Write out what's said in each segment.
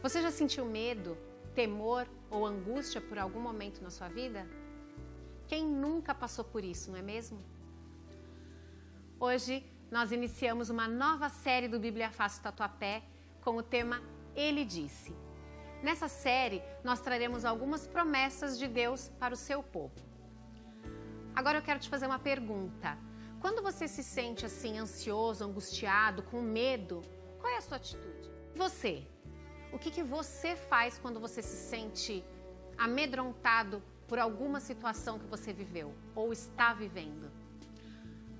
Você já sentiu medo, temor ou angústia por algum momento na sua vida? Quem nunca passou por isso, não é mesmo? Hoje nós iniciamos uma nova série do Bíblia Fácil Tatuapé com o tema Ele Disse. Nessa série nós traremos algumas promessas de Deus para o seu povo. Agora eu quero te fazer uma pergunta. Quando você se sente assim ansioso, angustiado, com medo, qual é a sua atitude? Você? O que você faz quando você se sente amedrontado por alguma situação que você viveu ou está vivendo?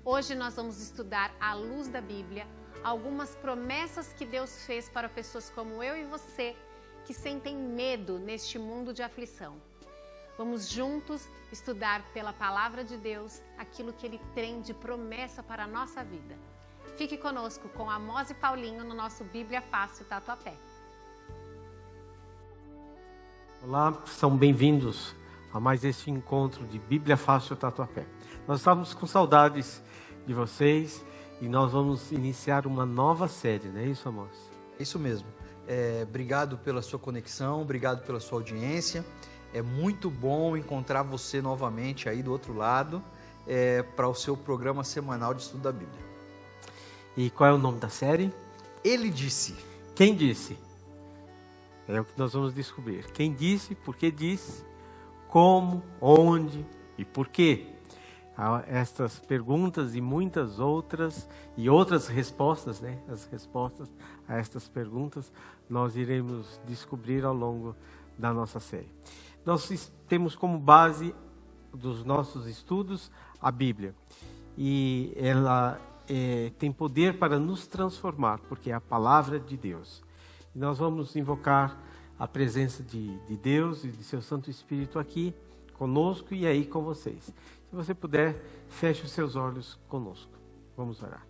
Hoje nós vamos estudar, à luz da Bíblia, algumas promessas que Deus fez para pessoas como eu e você, que sentem medo neste mundo de aflição. Vamos juntos estudar pela Palavra de Deus aquilo que Ele tem de promessa para a nossa vida. Fique conosco com Amós e Paulinho no nosso Bíblia Fácil Tatuapé. Olá, são bem-vindos a mais este encontro de Bíblia Fácil Tatuapé. Nós estávamos com saudades de vocês e nós vamos iniciar uma nova série, não é isso, Amós? Isso mesmo. Obrigado pela sua conexão, obrigado pela sua audiência. É muito bom encontrar você novamente aí do outro lado para o seu programa semanal de estudo da Bíblia. E qual é o nome da série? Ele disse. Quem disse? É o que nós vamos descobrir. Quem disse, por que disse, como, onde e por quê. Estas perguntas e muitas outras, e outras respostas, né? As respostas a estas perguntas, nós iremos descobrir ao longo da nossa série. Nós temos como base dos nossos estudos a Bíblia. E ela tem poder para nos transformar, porque é a palavra de Deus. E nós vamos invocar a presença de Deus e de seu Santo Espírito aqui conosco e aí com vocês. Se você puder, feche os seus olhos conosco. Vamos orar.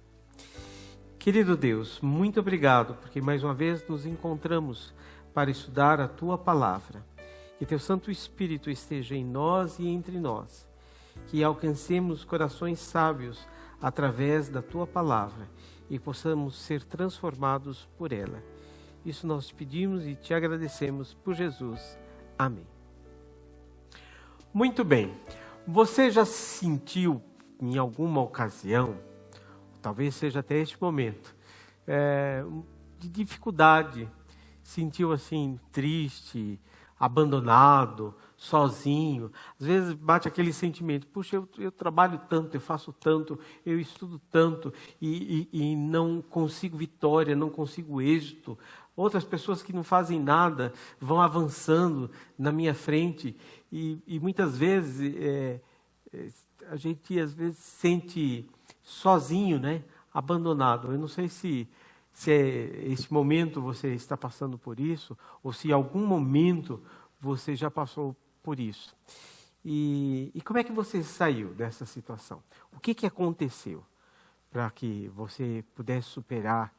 Querido Deus, muito obrigado, porque mais uma vez nos encontramos para estudar a Tua Palavra. Que Teu Santo Espírito esteja em nós e entre nós. Que alcancemos corações sábios através da Tua Palavra e possamos ser transformados por ela. Isso nós te pedimos e te agradecemos por Jesus. Amém. Muito bem. Você já se sentiu em alguma ocasião, talvez seja até este momento, de dificuldade, sentiu assim triste, abandonado, sozinho? Às vezes bate aquele sentimento, puxa, eu trabalho tanto, eu faço tanto, eu estudo tanto e não consigo vitória, não consigo êxito. Outras pessoas que não fazem nada vão avançando na minha frente e muitas vezes a gente às vezes sente sozinho, né? Abandonado. Eu não sei se esse momento você está passando por isso ou se em algum momento você já passou por isso. E como é que você saiu dessa situação? O que aconteceu para que você pudesse superar?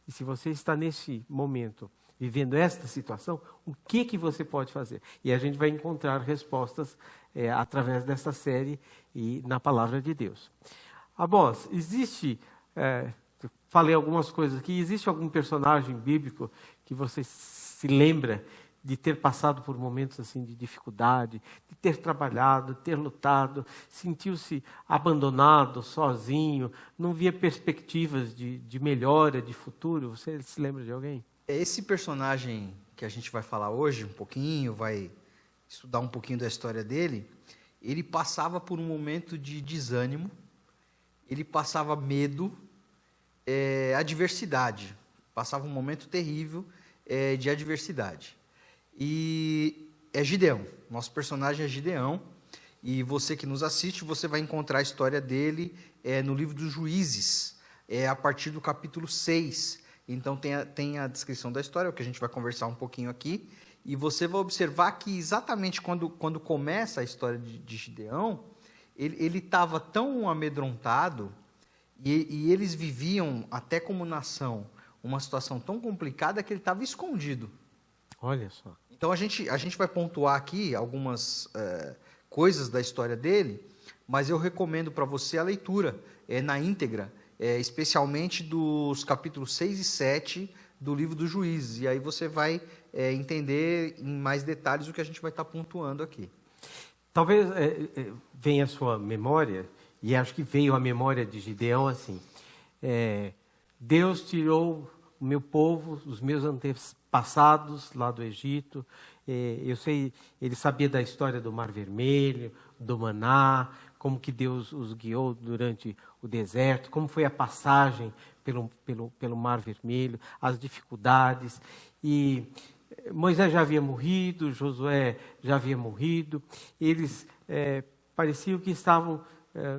E se você está nesse momento, vivendo esta situação, o que você pode fazer? E a gente vai encontrar respostas através dessa série e na Palavra de Deus. Amós, existe, falei algumas coisas aqui, existe algum personagem bíblico que você se lembra de ter passado por momentos assim de dificuldade, de ter trabalhado, ter lutado, sentiu-se abandonado, sozinho, não via perspectivas de melhora, de futuro? Você se lembra de alguém? Esse personagem que a gente vai falar hoje, um pouquinho, vai estudar um pouquinho da história dele, ele passava por um momento de desânimo, ele passava medo, adversidade, passava um momento terrível de adversidade. E é Gideão, nosso personagem é Gideão, e você que nos assiste, você vai encontrar a história dele no livro dos Juízes, a partir do capítulo 6, então tem a descrição da história, o que a gente vai conversar um pouquinho aqui, e você vai observar que exatamente quando começa a história de Gideão, ele estava tão amedrontado, e eles viviam, até como nação, uma situação tão complicada que ele estava escondido. Olha só. Então a gente vai pontuar aqui algumas coisas da história dele, mas eu recomendo para você a leitura na íntegra, especialmente dos capítulos 6 e 7 do livro dos Juízes. E aí você vai entender em mais detalhes o que a gente vai estar pontuando aqui. Talvez venha à sua memória, e acho que veio à memória de Gideão assim, Deus tirou o meu povo, os meus antepassados lá do Egito, eu sei, ele sabia da história do Mar Vermelho, do maná, como que Deus os guiou durante o deserto, como foi a passagem pelo Mar Vermelho, as dificuldades. E Moisés já havia morrido, Josué já havia morrido, eles pareciam que estavam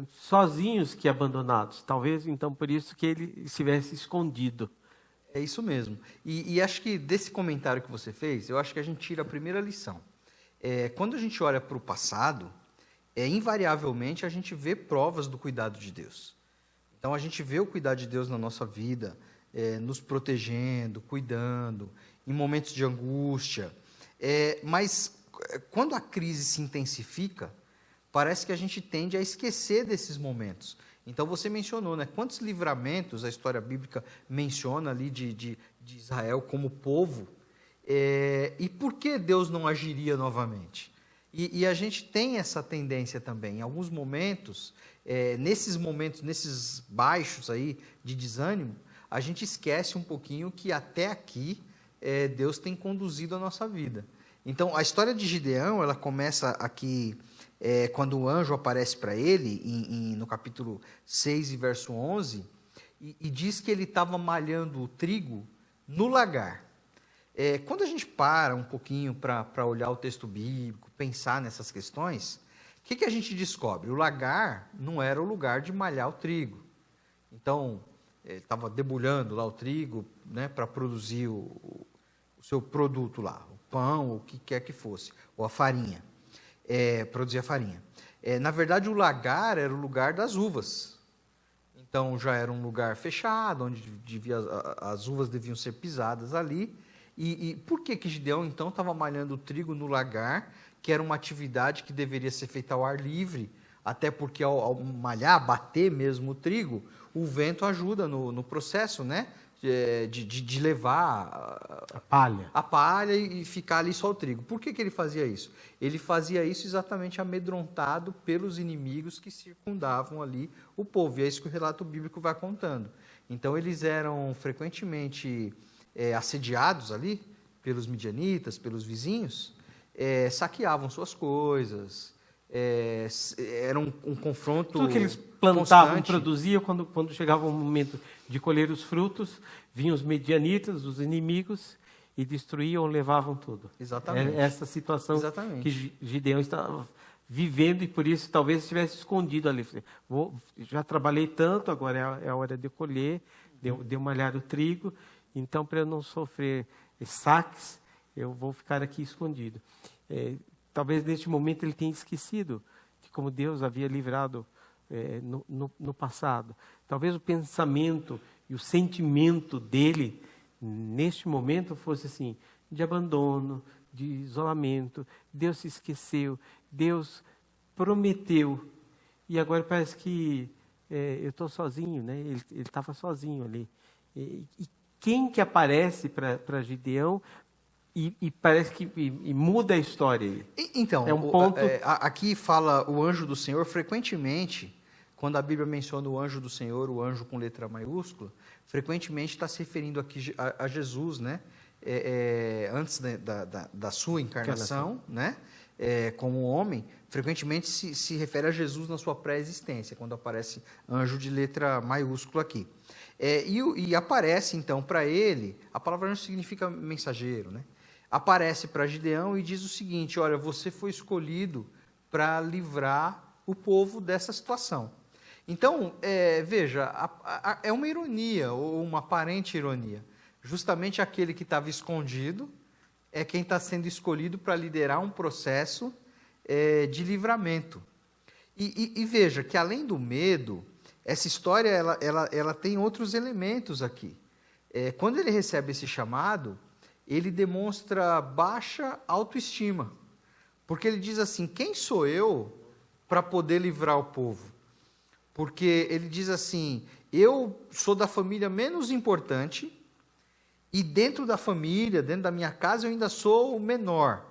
sozinhos que abandonados. Talvez, então, por isso que ele estivesse escondido. É isso mesmo. E acho que desse comentário que você fez, eu acho que a gente tira a primeira lição. Quando a gente olha para o passado, invariavelmente a gente vê provas do cuidado de Deus. Então a gente vê o cuidado de Deus na nossa vida, nos protegendo, cuidando, em momentos de angústia. Mas quando a crise se intensifica, parece que a gente tende a esquecer desses momentos. Então você mencionou, né? Quantos livramentos a história bíblica menciona ali de Israel como povo, e por que Deus não agiria novamente? E a gente tem essa tendência também, em alguns momentos, nesses baixos aí de desânimo, a gente esquece um pouquinho que até aqui Deus tem conduzido a nossa vida. Então a história de Gideão, ela começa aqui quando o anjo aparece para ele, no capítulo 6 e verso 11, e diz que ele estava malhando o trigo no lagar. Quando a gente para um pouquinho para olhar o texto bíblico, pensar nessas questões, o que a gente descobre? O lagar não era o lugar de malhar o trigo. Então, ele estava debulhando lá o trigo, né, para produzir o seu produto lá, o pão, o que quer que fosse, ou a farinha. Produzir a farinha. Na verdade, o lagar era o lugar das uvas. Então, já era um lugar fechado, onde as uvas deviam ser pisadas ali. E por que Gideão, então, estava malhando o trigo no lagar, que era uma atividade que deveria ser feita ao ar livre, até porque ao malhar, bater mesmo o trigo, o vento ajuda no processo, né? De levar a palha e ficar ali só o trigo. Por que ele fazia isso? Ele fazia isso exatamente amedrontado pelos inimigos que circundavam ali o povo, e é isso que o relato bíblico vai contando. Então, eles eram frequentemente assediados ali pelos midianitas, pelos vizinhos, saqueavam suas coisas, era um confronto tudo que eles plantavam, constante. produziam, quando chegava o momento de colher os frutos, vinham os medianitas, os inimigos, e destruíam, levavam tudo. Exatamente. Essa situação Exatamente. que Gideão estava vivendo, e por isso talvez estivesse escondido ali. Já trabalhei tanto, agora é a hora de colher, de malhar o trigo, então, para eu não sofrer saques, eu vou ficar aqui escondido. Talvez neste momento ele tenha esquecido de como Deus havia livrado no passado. Talvez o pensamento e o sentimento dele, neste momento, fosse assim, de abandono, de isolamento. Deus se esqueceu, Deus prometeu, e agora parece que eu estou sozinho, né? Ele estava sozinho ali. E quem que aparece para Gideão e parece que muda a história aí? Então, é um ponto... aqui fala o anjo do Senhor frequentemente. Quando a Bíblia menciona o anjo do Senhor, o anjo com letra maiúscula, frequentemente está se referindo aqui a Jesus, né? Antes da sua encarnação, né? Como homem, frequentemente se refere a Jesus na sua pré-existência, quando aparece anjo de letra maiúscula aqui. E aparece, então, para ele, a palavra anjo significa mensageiro, né? Aparece para Gideão e diz o seguinte: olha, você foi escolhido para livrar o povo dessa situação. Então, veja, é uma ironia, ou uma aparente ironia. Justamente aquele que estava escondido é quem está sendo escolhido para liderar um processo de livramento. E veja que, além do medo, essa história ela tem outros elementos aqui. Quando ele recebe esse chamado, ele demonstra baixa autoestima. Porque ele diz assim: quem sou eu para poder livrar o povo? Porque ele diz assim: eu sou da família menos importante E dentro da família, dentro da minha casa, eu ainda sou o menor.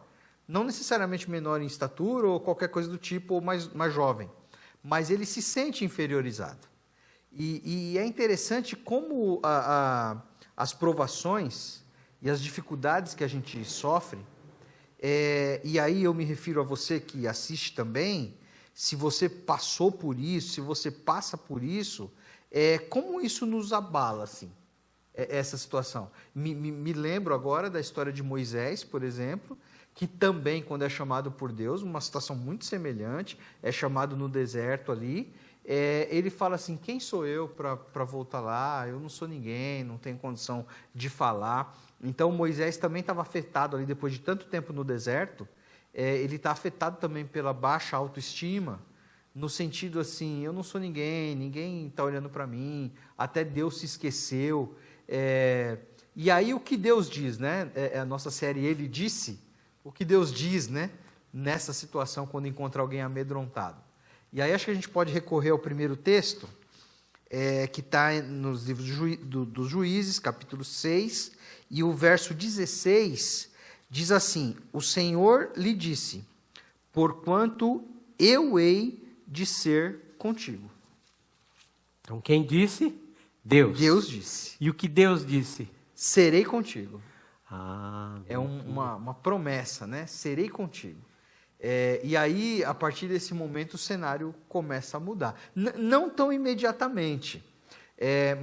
Não necessariamente menor em estatura ou qualquer coisa do tipo, ou mais jovem. Mas ele se sente inferiorizado. E é interessante como as provações e as dificuldades que a gente sofre, e aí eu me refiro a você que assiste também, se você passou por isso, se você passa por isso, como isso nos abala, assim, essa situação. Me lembro agora da história de Moisés, por exemplo, que também, quando é chamado por Deus, uma situação muito semelhante, é chamado no deserto ali, ele fala assim, quem sou eu para voltar lá? Eu não sou ninguém, não tenho condição de falar. Então, Moisés também estava afetado ali, depois de tanto tempo no deserto, ele está afetado também pela baixa autoestima, no sentido assim, eu não sou ninguém está olhando para mim, até Deus se esqueceu. E aí o que Deus diz, né? A nossa série Ele Disse, o que Deus diz, né? Nessa situação, quando encontra alguém amedrontado. E aí acho que a gente pode recorrer ao primeiro texto, que está nos livros dos Juízes, capítulo 6, e o verso 16 diz assim, o Senhor lhe disse, porquanto eu hei de ser contigo. Então quem disse? Deus. Deus disse. E o que Deus disse? Serei contigo. É uma promessa, né? Serei contigo. E aí, a partir desse momento, o cenário começa a mudar. Não tão imediatamente,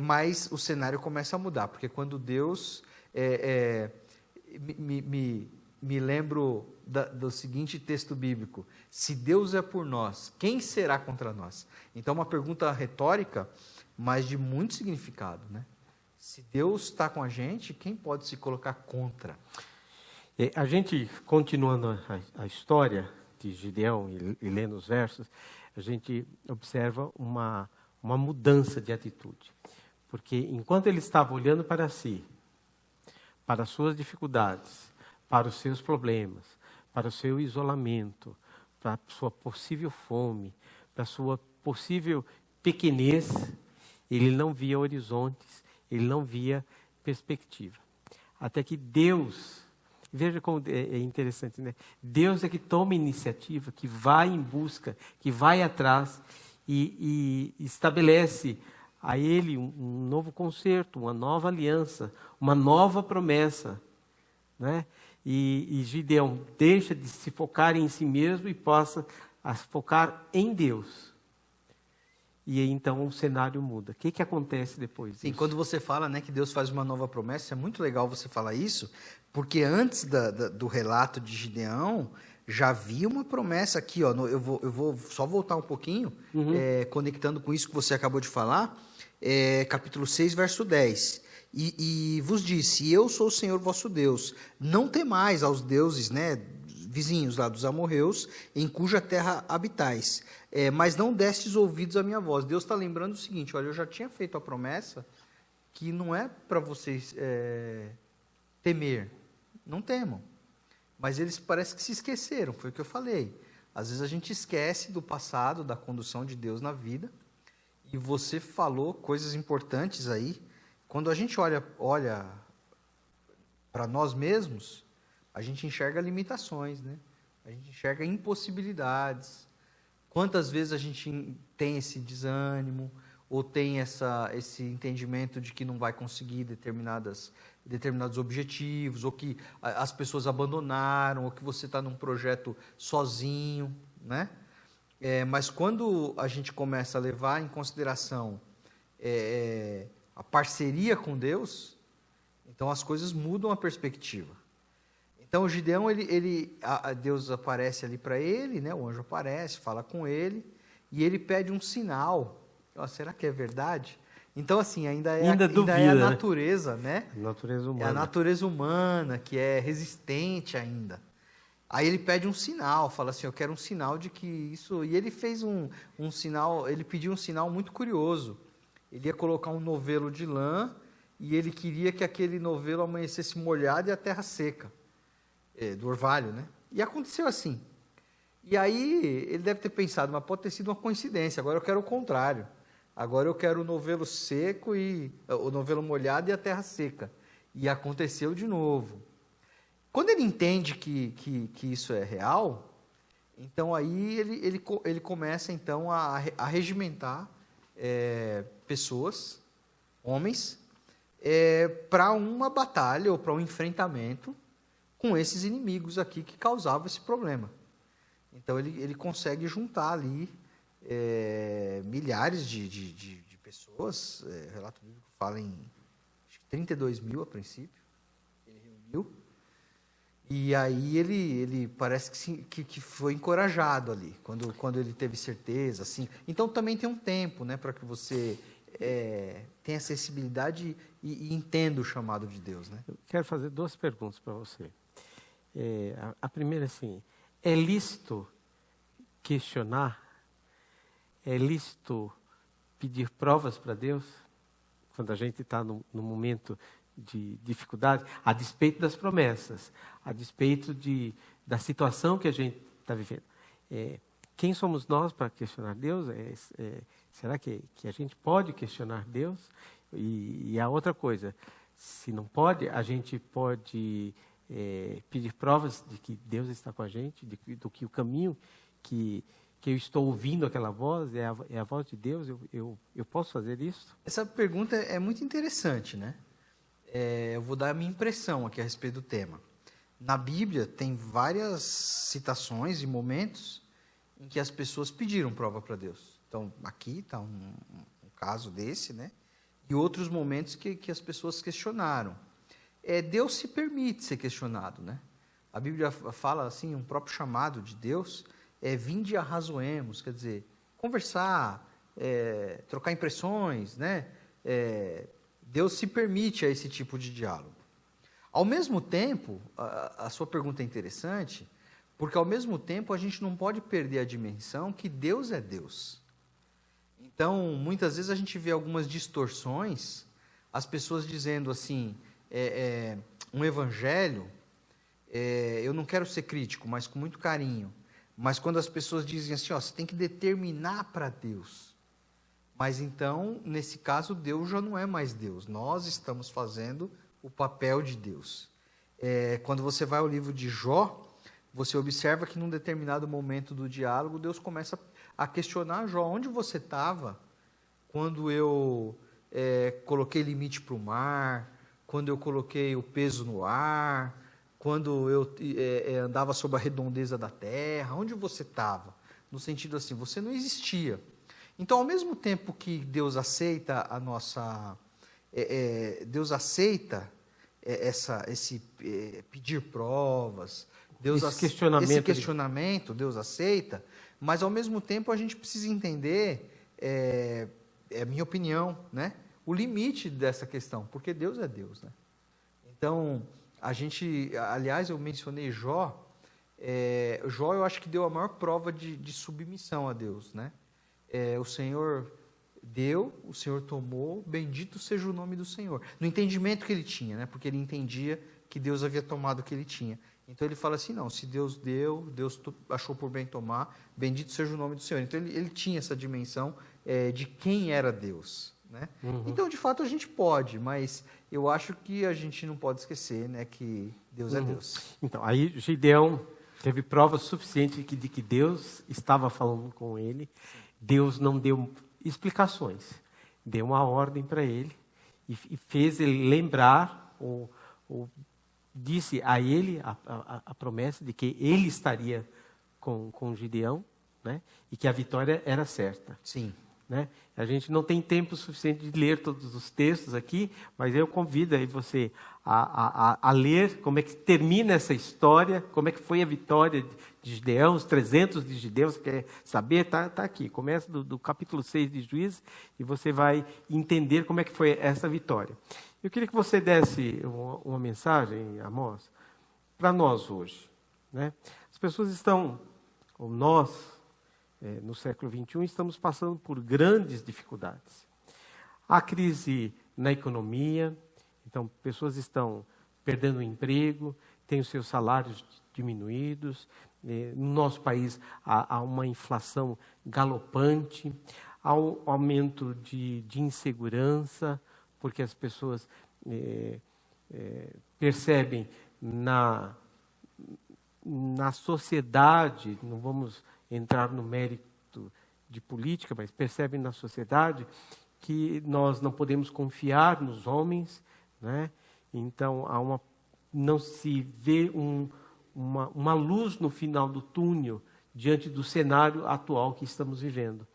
mas o cenário começa a mudar, porque quando Deus... me lembro do seguinte texto bíblico, se Deus é por nós, quem será contra nós? Então, uma pergunta retórica, mas de muito significado, né? Se Deus está com a gente, quem pode se colocar contra? A gente, continuando a história de Gideão e lendo os versos, a gente observa uma mudança de atitude. Porque enquanto ele estava olhando para si, para as suas dificuldades, para os seus problemas, para o seu isolamento, para a sua possível fome, para a sua possível pequenez, ele não via horizontes, ele não via perspectiva. Até que Deus, veja como é interessante, né? Deus é que toma iniciativa, que vai em busca, que vai atrás e estabelece a ele um novo concerto, uma nova aliança, uma nova promessa, né? E Gideão deixa de se focar em si mesmo e passa a focar em Deus. E aí, então, o cenário muda. O que acontece depois disso? Sim, quando você fala, né, que Deus faz uma nova promessa, é muito legal você falar isso, porque antes do relato de Gideão, já havia uma promessa aqui, ó, eu vou só voltar um pouquinho, conectando com isso que você acabou de falar, capítulo 6, verso 10. E vos disse, eu sou o Senhor vosso Deus, não temais aos deuses, né, vizinhos lá dos amorreus, em cuja terra habitais, mas não destes ouvidos à minha voz. Deus está lembrando o seguinte, olha, eu já tinha feito a promessa que não é para vocês temer, não temam. Mas eles parece que se esqueceram, foi o que eu falei. Às vezes a gente esquece do passado, da condução de Deus na vida, e você falou coisas importantes aí. Quando a gente olha para nós mesmos, a gente enxerga limitações, né? A gente enxerga impossibilidades. Quantas vezes a gente tem esse desânimo, ou tem esse entendimento de que não vai conseguir determinados objetivos, ou que as pessoas abandonaram, ou que você está num projeto sozinho, né? Mas quando a gente começa a levar em consideração a parceria com Deus, então as coisas mudam a perspectiva. Então o Gideão, Deus aparece ali para ele, né? O anjo aparece, fala com ele, e ele pede um sinal. Será que é verdade? Então, assim, ainda é a natureza, né? A natureza humana. É a natureza humana, que é resistente ainda. Aí ele pede um sinal, fala assim, eu quero um sinal de que isso... E ele fez um sinal, ele pediu um sinal muito curioso. Ele ia colocar um novelo de lã, e ele queria que aquele novelo amanhecesse molhado e a terra seca. Do orvalho, né? E aconteceu assim. E aí ele deve ter pensado, mas pode ter sido uma coincidência, agora eu quero o contrário. Agora eu quero o novelo seco, o novelo molhado e a terra seca. E aconteceu de novo. Quando ele entende que isso é real, então aí ele começa então a regimentar pessoas, homens, para uma batalha ou para um enfrentamento com esses inimigos aqui que causavam esse problema. Então ele consegue juntar ali milhares de pessoas, o relato bíblico fala em 32 mil a princípio, ele reuniu, e aí ele parece que foi encorajado ali, quando ele teve certeza, assim. Então também tem um tempo, né, para que você tenha sensibilidade e entenda o chamado de Deus, né? Eu quero fazer 2 perguntas para você. A primeira, assim, é lícito questionar? É lícito pedir provas para Deus? Quando a gente está no momento de dificuldade, a despeito das promessas, a despeito da situação que a gente está vivendo. Quem somos nós para questionar Deus? Será que a gente pode questionar Deus? E a outra coisa, se não pode, a gente pode pedir provas de que Deus está com a gente, do que o caminho que eu estou ouvindo aquela voz é a voz de Deus. Eu posso fazer isso? Essa pergunta é muito interessante, né? Eu vou dar a minha impressão aqui a respeito do tema. Na Bíblia tem várias citações e momentos em que as pessoas pediram prova para Deus. Então, aqui está um caso desse, né? E outros momentos que as pessoas questionaram. Deus se permite ser questionado, né? A Bíblia fala assim, um próprio chamado de Deus, vinde e arrazoemos, quer dizer, conversar, trocar impressões, né? Deus se permite a esse tipo de diálogo. Ao mesmo tempo, a sua pergunta é interessante, porque ao mesmo tempo a gente não pode perder a dimensão que Deus é Deus. Então, muitas vezes a gente vê algumas distorções, as pessoas dizendo assim, um evangelho, eu não quero ser crítico, mas com muito carinho, mas quando as pessoas dizem assim, você tem que determinar para Deus. Mas então, nesse caso, Deus já não é mais Deus. Nós estamos fazendo o papel de Deus. Quando você vai ao livro de Jó, você observa que num determinado momento do diálogo, Deus começa a questionar Jó, onde você estava quando eu coloquei limite para o mar, quando eu coloquei o peso no ar, quando eu andava sobre a redondeza da terra, onde você estava? No sentido assim, você não existia. Então, ao mesmo tempo que Deus aceita a nossa... Deus aceita esse pedir provas, esse questionamento, Deus aceita, mas, ao mesmo tempo, a gente precisa entender, é a minha opinião, né? O limite dessa questão, porque Deus é Deus, né? Então, aliás, eu mencionei Jó, Jó eu acho que deu a maior prova de submissão a Deus, né? O Senhor deu, o Senhor tomou, bendito seja o nome do Senhor. No entendimento que ele tinha, né? Porque ele entendia que Deus havia tomado o que ele tinha. Então ele fala assim, não, se Deus deu, Deus achou por bem tomar, bendito seja o nome do Senhor. Então ele tinha essa dimensão de quem era Deus, né? Uhum. Então, de fato, a gente pode, mas eu acho que a gente não pode esquecer, né, que Deus é Deus. Então, aí Gideão teve prova suficiente de que Deus estava falando com ele. Deus não deu explicações, deu uma ordem para ele e fez ele lembrar, ou disse a ele a promessa de que ele estaria com Gideão, né? E que a vitória era certa. Sim. Né? A gente não tem tempo suficiente de ler todos os textos aqui, mas eu convido aí você a ler como é que termina essa história, como é que foi a vitória de Gideão, os 300 de Gideão. Você quer saber? Está aqui. Começa do capítulo 6 de Juízes e você vai entender como é que foi essa vitória. Eu queria que você desse uma mensagem, Amós, para nós hoje. Né? As pessoas estão, ou nós, no século XXI, estamos passando por grandes dificuldades. Há crise na economia, então pessoas estão perdendo o emprego, têm os seus salários diminuídos. No nosso país há uma inflação galopante, há um aumento de insegurança, porque as pessoas percebem na sociedade, não vamos entrar no mérito de política, mas percebem na sociedade que nós não podemos confiar nos homens, né? Então, não se vê uma luz no final do túnel diante do cenário atual que estamos vivendo.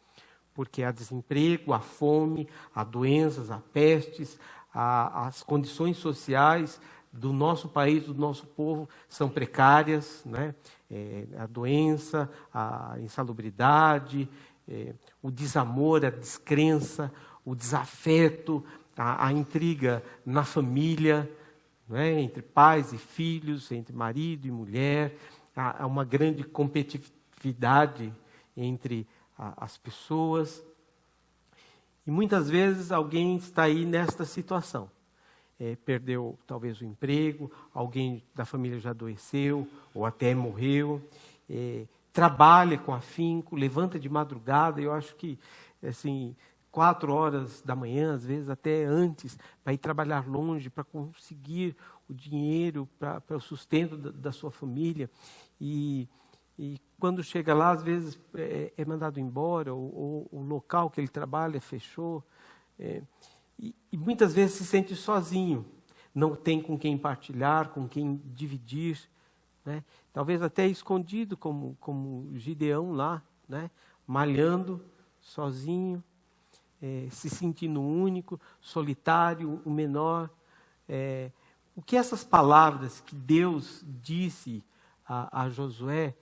Porque há desemprego, há fome, há doenças, há pestes, as condições sociais do nosso país, do nosso povo, são precárias, né? A doença, a insalubridade, o desamor, a descrença, o desafeto, a intriga na família, né? Entre pais e filhos, entre marido e mulher, há uma grande competitividade entre as pessoas. E muitas vezes alguém está aí nesta situação. Perdeu talvez o emprego, alguém da família já adoeceu ou até morreu, trabalha com afinco, levanta de madrugada, eu acho que assim, 4 horas da manhã, às vezes até antes, para ir trabalhar longe, para conseguir o dinheiro para o sustento da sua família. E quando chega lá, às vezes é mandado embora, ou o local que ele trabalha fechou. E muitas vezes se sente sozinho, não tem com quem partilhar, com quem dividir, né? Talvez até escondido, como Gideão lá, né? Malhando, sozinho, se sentindo único, solitário, o menor. O que essas palavras que Deus disse a Josué,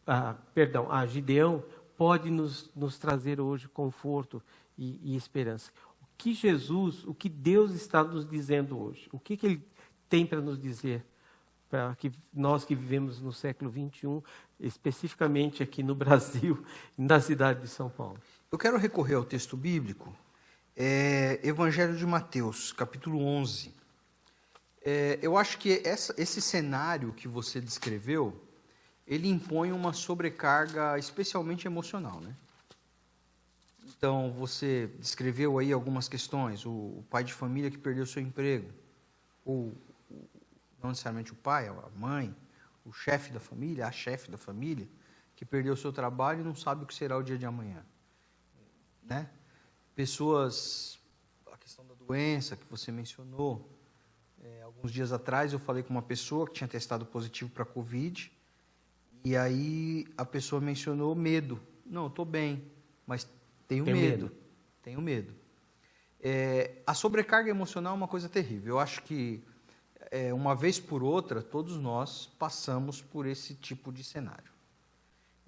a Gideão, pode nos trazer hoje conforto e esperança? O que Deus está nos dizendo hoje? O que Ele tem para nos dizer? Para que nós que vivemos no século XXI, especificamente aqui no Brasil, na cidade de São Paulo. Eu quero recorrer ao texto bíblico, Evangelho de Mateus, capítulo 11. Eu acho que esse cenário que você descreveu, ele impõe uma sobrecarga especialmente emocional, né? Então, você descreveu aí algumas questões, o pai de família que perdeu seu emprego, ou não necessariamente o pai, a mãe, o chefe da família, a chefe da família, que perdeu seu trabalho e não sabe o que será o dia de amanhã, né? Pessoas, a questão da doença que você mencionou, alguns dias atrás eu falei com uma pessoa que tinha testado positivo para a Covid, e aí a pessoa mencionou medo. Não, estou bem, mas tenho medo. Tenho medo. A sobrecarga emocional é uma coisa terrível. Eu acho que, uma vez por outra, todos nós passamos por esse tipo de cenário.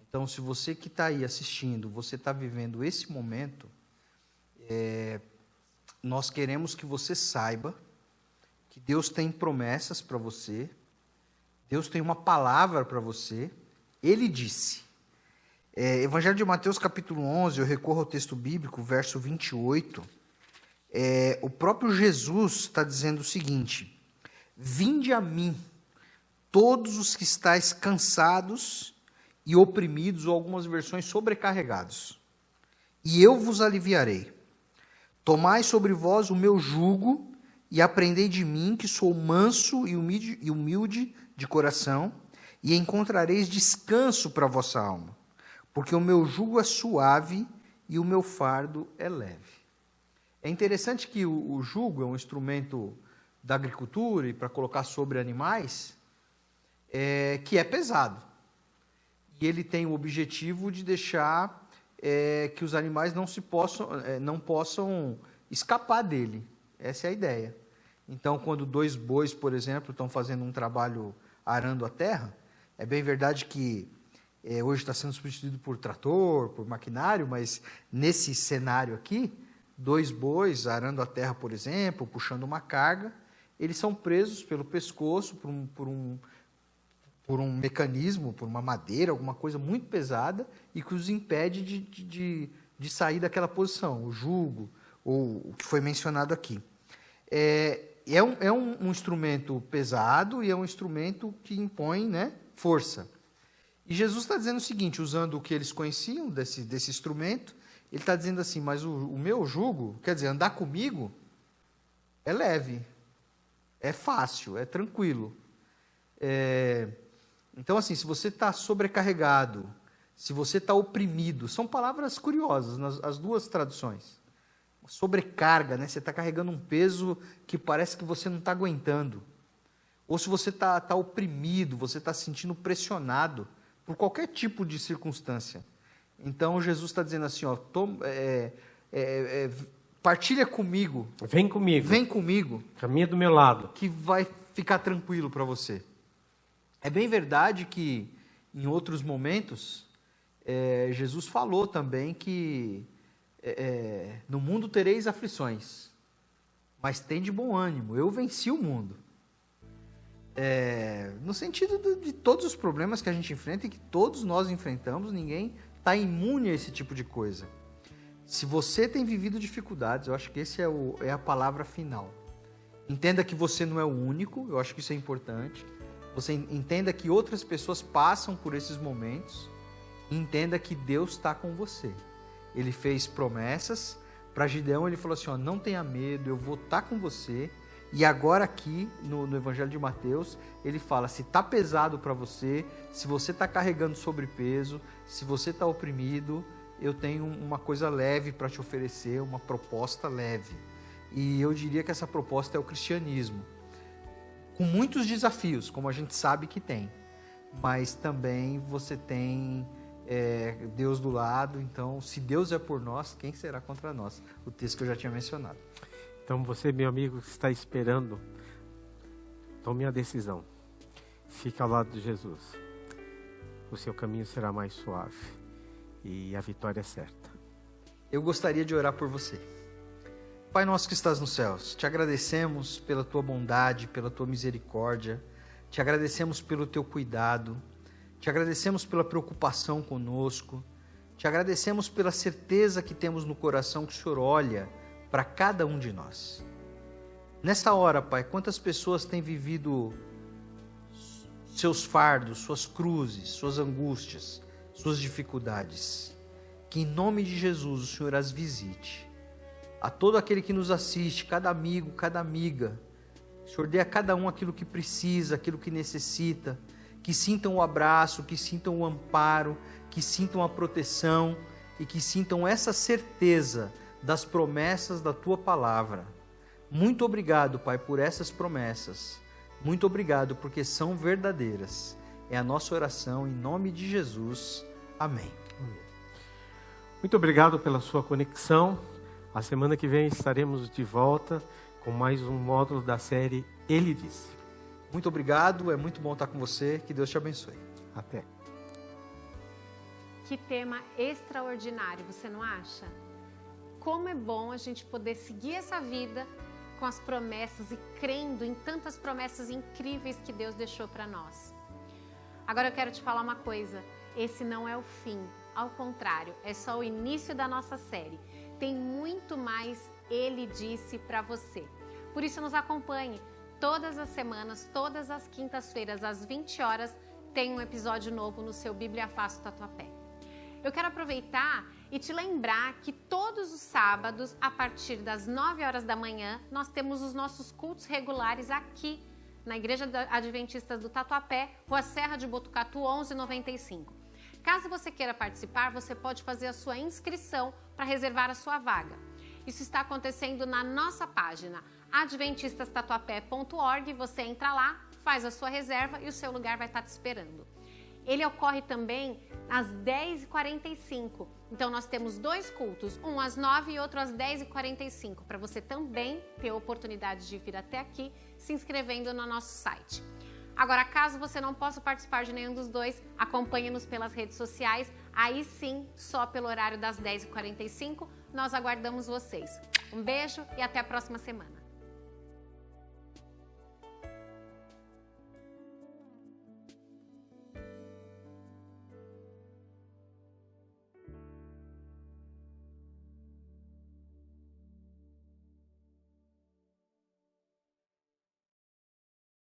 Então, se você que está aí assistindo, você está vivendo esse momento, nós queremos que você saiba que Deus tem promessas para você, Deus tem uma palavra para você. Ele disse... Evangelho de Mateus, capítulo 11, eu recorro ao texto bíblico, verso 28. O próprio Jesus está dizendo o seguinte: vinde a mim, todos os que estáis cansados e oprimidos, ou algumas versões sobrecarregados, e eu vos aliviarei. Tomai sobre vós o meu jugo e aprendei de mim, que sou manso e humilde de coração, e encontrareis descanso para a vossa alma. Porque o meu jugo é suave e o meu fardo é leve. É interessante que o jugo é um instrumento da agricultura e para colocar sobre animais, que é pesado. E ele tem o objetivo de deixar que os animais não possam escapar dele. Essa é a ideia. Então, quando 2 bois, por exemplo, estão fazendo um trabalho arando a terra, é bem verdade que hoje está sendo substituído por trator, por maquinário, mas nesse cenário aqui, 2 bois arando a terra, por exemplo, puxando uma carga, eles são presos pelo pescoço por um mecanismo, por uma madeira, alguma coisa muito pesada, e que os impede de sair daquela posição, o jugo, ou o que foi mencionado aqui. É um instrumento pesado e é um instrumento que impõe, né, força. E Jesus está dizendo o seguinte, usando o que eles conheciam desse instrumento, ele está dizendo assim, mas o meu jugo, quer dizer, andar comigo, é leve. É fácil, é tranquilo. Então, assim, se você está sobrecarregado, se você está oprimido, são palavras curiosas, as duas traduções. Sobrecarga, né? Você está carregando um peso que parece que você não está aguentando. Ou se você está oprimido, você está se sentindo pressionado por qualquer tipo de circunstância. Então, Jesus está dizendo assim, ó, partilha comigo. Vem comigo. Vem comigo. Caminha do meu lado. Que vai ficar tranquilo para você. É bem verdade que, em outros momentos, Jesus falou também que no mundo tereis aflições, mas tende bom ânimo, eu venci o mundo. No sentido de todos os problemas que a gente enfrenta e que todos nós enfrentamos, ninguém está imune a esse tipo de coisa. Se você tem vivido dificuldades, eu acho que esse é a palavra final. Entenda que você não é o único, eu acho que isso é importante. Você entenda que outras pessoas passam por esses momentos e entenda que Deus está com você. Ele fez promessas para Gideão, ele falou assim, ó, não tenha medo, eu vou estar com você. E agora aqui, no Evangelho de Mateus, ele fala, se está pesado para você, se você está carregando sobrepeso, se você está oprimido, eu tenho uma coisa leve para te oferecer, uma proposta leve. E eu diria que essa proposta é o cristianismo. Com muitos desafios, como a gente sabe que tem. Mas também você tem Deus do lado, então se Deus é por nós, quem será contra nós? O texto que eu já tinha mencionado. Então você, meu amigo, que está esperando, tome a decisão. Fique ao lado de Jesus. O seu caminho será mais suave e a vitória é certa. Eu gostaria de orar por você. Pai nosso que estás nos céus, te agradecemos pela tua bondade, pela tua misericórdia, te agradecemos pelo teu cuidado, te agradecemos pela preocupação conosco, te agradecemos pela certeza que temos no coração que o Senhor olha para cada um de nós. Nessa hora, Pai, quantas pessoas têm vivido seus fardos, suas cruzes, suas angústias, suas dificuldades. Que em nome de Jesus o Senhor as visite. A todo aquele que nos assiste, cada amigo, cada amiga, o Senhor dê a cada um aquilo que precisa, aquilo que necessita, que sintam o abraço, que sintam o amparo, que sintam a proteção e que sintam essa certeza das promessas da Tua Palavra. Muito obrigado, Pai, por essas promessas. Muito obrigado porque são verdadeiras. É a nossa oração em nome de Jesus. Amém. Muito obrigado pela sua conexão. A semana que vem estaremos de volta com mais um módulo da série Ele Disse. Muito obrigado, é muito bom estar com você. Que Deus te abençoe. Até. Que tema extraordinário, você não acha? Como é bom a gente poder seguir essa vida com as promessas e crendo em tantas promessas incríveis que Deus deixou para nós. Agora eu quero te falar uma coisa, esse não é o fim, ao contrário, é só o início da nossa série. Tem muito mais Ele Disse para você. Por isso nos acompanhe, todas as semanas, todas as quintas-feiras, às 20 horas, tem um episódio novo no seu Bíblia Fácil Tatuapé. Eu quero aproveitar e te lembrar que todos os sábados, a partir das 9 horas da manhã, nós temos os nossos cultos regulares aqui na Igreja Adventista do Tatuapé, Rua Serra de Botucatu, 1195. Caso você queira participar, você pode fazer a sua inscrição para reservar a sua vaga. Isso está acontecendo na nossa página adventistastatuapé.org. Você entra lá, faz a sua reserva e o seu lugar vai estar te esperando. Ele ocorre também às 10h45. Então, nós temos dois cultos, um às 9 e outro às 10h45, para você também ter a oportunidade de vir até aqui se inscrevendo no nosso site. Agora, caso você não possa participar de nenhum dos dois, acompanhe-nos pelas redes sociais. Aí sim, só pelo horário das 10h45, nós aguardamos vocês. Um beijo e até a próxima semana.